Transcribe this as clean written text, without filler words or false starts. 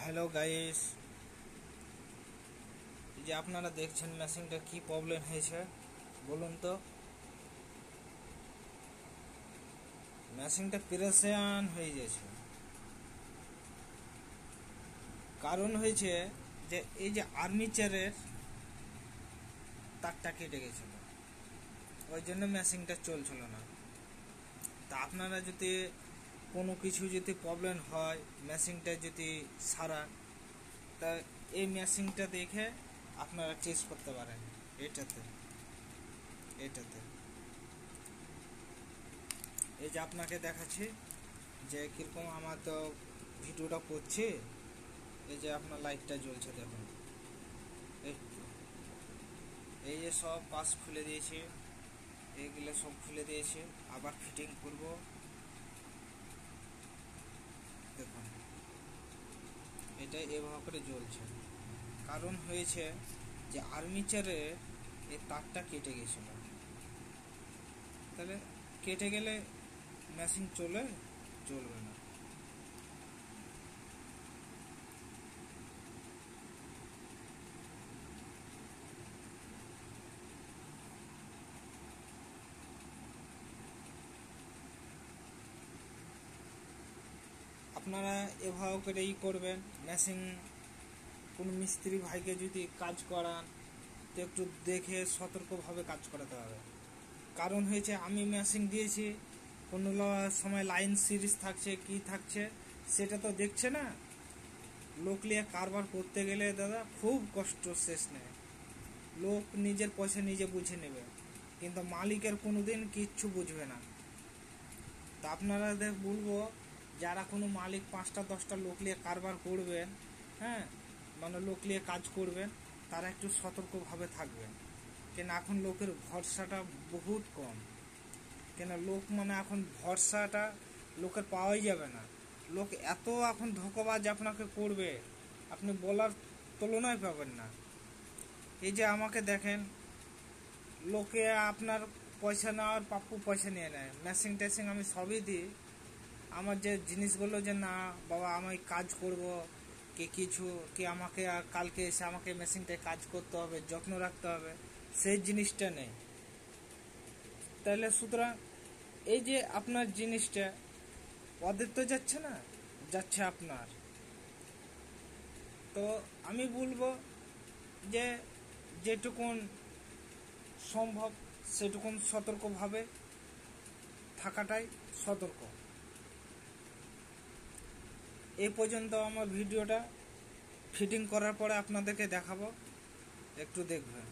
Hello guys, যে আপনারা দেখছেন মেশিনটা কি প্রবলেম হয়েছে বলুন তো। মেশিনটা পেরেশান হয়ে গেছে। কারণ হয়েছে যে এই যে আর্মিচারের তারটা কেটে গেছিল, ওই জন্য মেশিনটা চলছিল না। তা আপনারা যদি কোনো কিছু যদি প্রবলেম হয়, মেশিনটা যদি সারান, তা এই মেশিনটা দেখে আপনারা চেঞ্জ করতে পারেন। এটাতে এই যে আপনাকে দেখাচ্ছি যে কীরকম আমার তো ভিডিওটা করছে। এই যে আপনার লাইটটা জ্বলছে দেখুন, এই যে সব পাশ খুলে দিয়েছি, এইগুলো সব খুলে দিয়েছি, আবার ফিটিং করব। দেখুন এটা এভাবে করে জ্বলছে। কারণ হয়েছে যে আর্মিচারে এই তারটা কেটে গেছিল। তাহলে কেটে গেলে মেশিন চলবে না। আপনারা এভাবে করেই করবেন। মেশিন কোনো মিস্ত্রি ভাইকে যদি কাজ করান, তো একটু দেখে সতর্কভাবে কাজ করাতে হবে। কারণ হয়েছে আমি মেশিন দিয়েছি, কোনো সময় লাইন সিরিজ থাকছে কি থাকছে সেটা তো দেখছে না। লোক নিয়ে কারবার করতে গেলে দাদা খুব কষ্ট শেষ নেই। লোক নিজের পয়সা নিজে বুঝে নেবে, কিন্তু মালিকের কোনোদিন কিচ্ছু বুঝবে না। তা আপনারা বলবো, যারা কোনো মালিক 5টা-10টা লোক নিয়ে কারবার করবেন, হ্যাঁ, মানে লোক নিয়ে কাজ করবেন, তারা একটু সতর্কভাবে থাকবেন। কেন এখন লোকের ভরসাটা বহুত কম। কেন লোক মানে এখন ভরসাটা লোকের পাওয়াই যাবে না। লোক এত এখন ধোঁকাবাজ আপনাকে করবে, আপনি বলার তুলনায় পাবেন না। এই যে আমাকে দেখেন, লোকে আপনার পয়সা নেওয়ার প্রাপ্য পয়সা নিয়ে নেয়। মেশিন টেশিন আমি সবই দিই। আমার যে জিনিসগুলো যে না বাবা আমি কাজ করব কি কিছু কি আমাকে কালকে এসে আমাকে মেশিনটায় কাজ করতে হবে, যত্ন রাখতে হবে, সেই জিনিসটা নেই। তাহলে সুতরাং এই যে আপনার জিনিসটা ওদের তো যাচ্ছে না, যাচ্ছে আপনার। তো আমি বলবো যে যেটুকুন সম্ভব সেটুকুন সতর্কভাবে থাকাটাই সতর্ক। এই পর্যন্ত আমার ভিডিওটা ফিটিং করার পরে আপনাদেরকে দেখাবো, একটু দেখবেন।